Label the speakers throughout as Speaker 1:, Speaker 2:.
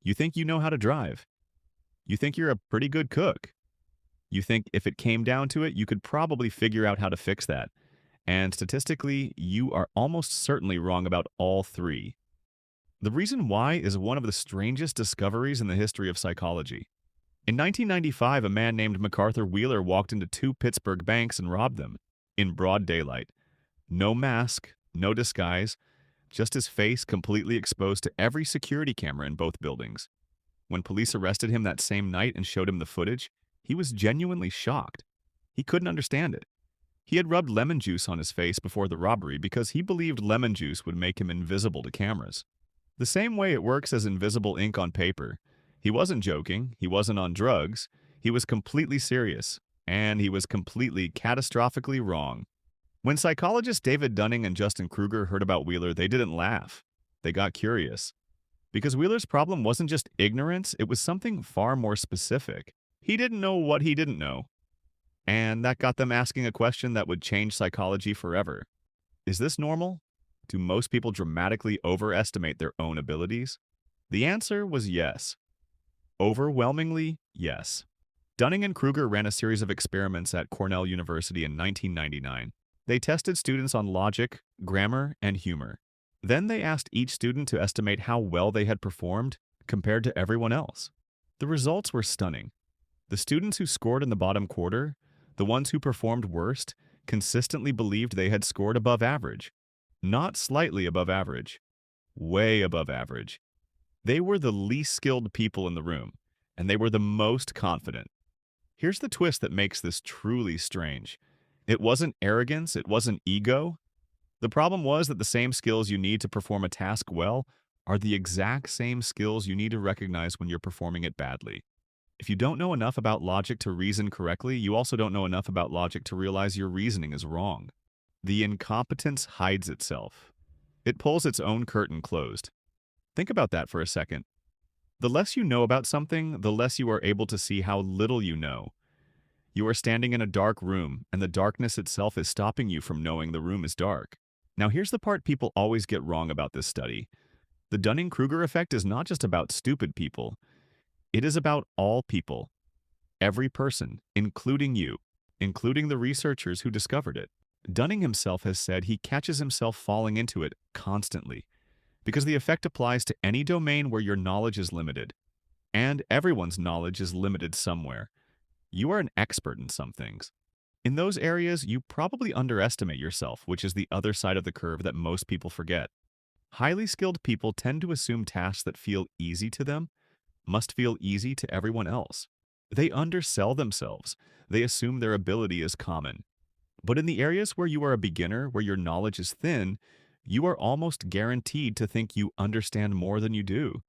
Speaker 1: You think you know how to drive. You think you're a pretty good cook. You think if it came down to it, you could probably figure out how to fix that. And statistically, you are almost certainly wrong about all three. The reason why is one of the strangest discoveries in the history of psychology. In 1995, a man named MacArthur Wheeler walked into two Pittsburgh banks and robbed them in broad daylight. No mask, no disguise, just his face completely exposed to every security camera in both buildings. When police arrested him that same night and showed him the footage, he was genuinely shocked. He couldn't understand it. He had rubbed lemon juice on his face before the robbery because he believed lemon juice would make him invisible to cameras. The same way it works as invisible ink on paper. He wasn't joking, he wasn't on drugs, he was completely serious, and he was completely catastrophically wrong. When psychologists David Dunning and Justin Kruger heard about Wheeler, they didn't laugh. They got curious. Because Wheeler's problem wasn't just ignorance, it was something far more specific. He didn't know what he didn't know. And that got them asking a question that would change psychology forever. Is this normal? Do most people dramatically overestimate their own abilities? The answer was yes. Overwhelmingly, yes. Dunning and Kruger ran a series of experiments at Cornell University in 1999. They tested students on logic, grammar, and humor. Then they asked each student to estimate how well they had performed compared to everyone else. The results were stunning. The students who scored in the bottom quarter, the ones who performed worst, consistently believed they had scored above average. Not slightly above average. Way above average. They were the least skilled people in the room, and they were the most confident. Here's the twist that makes this truly strange. It wasn't arrogance, it wasn't ego. The problem was that the same skills you need to perform a task well are the exact same skills you need to recognize when you're performing it badly. If you don't know enough about logic to reason correctly, you also don't know enough about logic to realize your reasoning is wrong. The incompetence hides itself. It pulls its own curtain closed. Think about that for a second. The less you know about something, the less you are able to see how little you know. You are standing in a dark room, and the darkness itself is stopping you from knowing the room is dark. Now here's the part people always get wrong about this study. The Dunning-Kruger effect is not just about stupid people. It is about all people. Every person, including you, including the researchers who discovered it. Dunning himself has said he catches himself falling into it constantly, because the effect applies to any domain where your knowledge is limited. And everyone's knowledge is limited somewhere. You are an expert in some things. In those areas, you probably underestimate yourself, which is the other side of the curve that most people forget. Highly skilled people tend to assume tasks that feel easy to them must feel easy to everyone else. They undersell themselves. They assume their ability is common. But in the areas where you are a beginner, where your knowledge is thin, you are almost guaranteed to think you understand more than you do.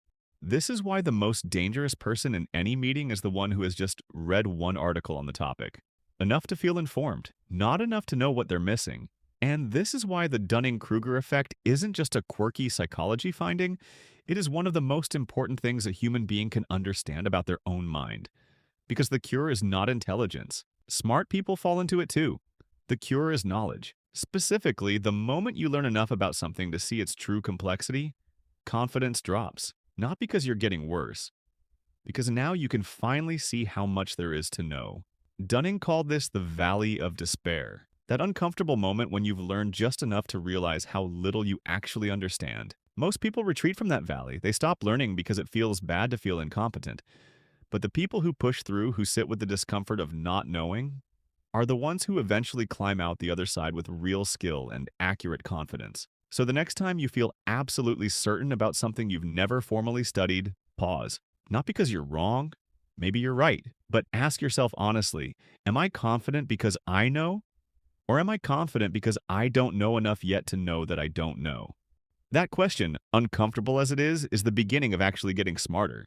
Speaker 1: This is why the most dangerous person in any meeting is the one who has just read one article on the topic. Enough to feel informed, not enough to know what they're missing. And this is why the Dunning-Kruger effect isn't just a quirky psychology finding, it is one of the most important things a human being can understand about their own mind. Because the cure is not intelligence. Smart people fall into it too. The cure is knowledge. Specifically, the moment you learn enough about something to see its true complexity, confidence drops. Not because you're getting worse, because now you can finally see how much there is to know. Dunning called this the valley of despair, that uncomfortable moment when you've learned just enough to realize how little you actually understand. Most people retreat from that valley. They stop learning because it feels bad to feel incompetent. But the people who push through, who sit with the discomfort of not knowing, are the ones who eventually climb out the other side with real skill and accurate confidence. So the next time you feel absolutely certain about something you've never formally studied, pause. Not because you're wrong, maybe you're right, but ask yourself honestly, am I confident because I know? Or am I confident because I don't know enough yet to know that I don't know? That question, uncomfortable as it is the beginning of actually getting smarter.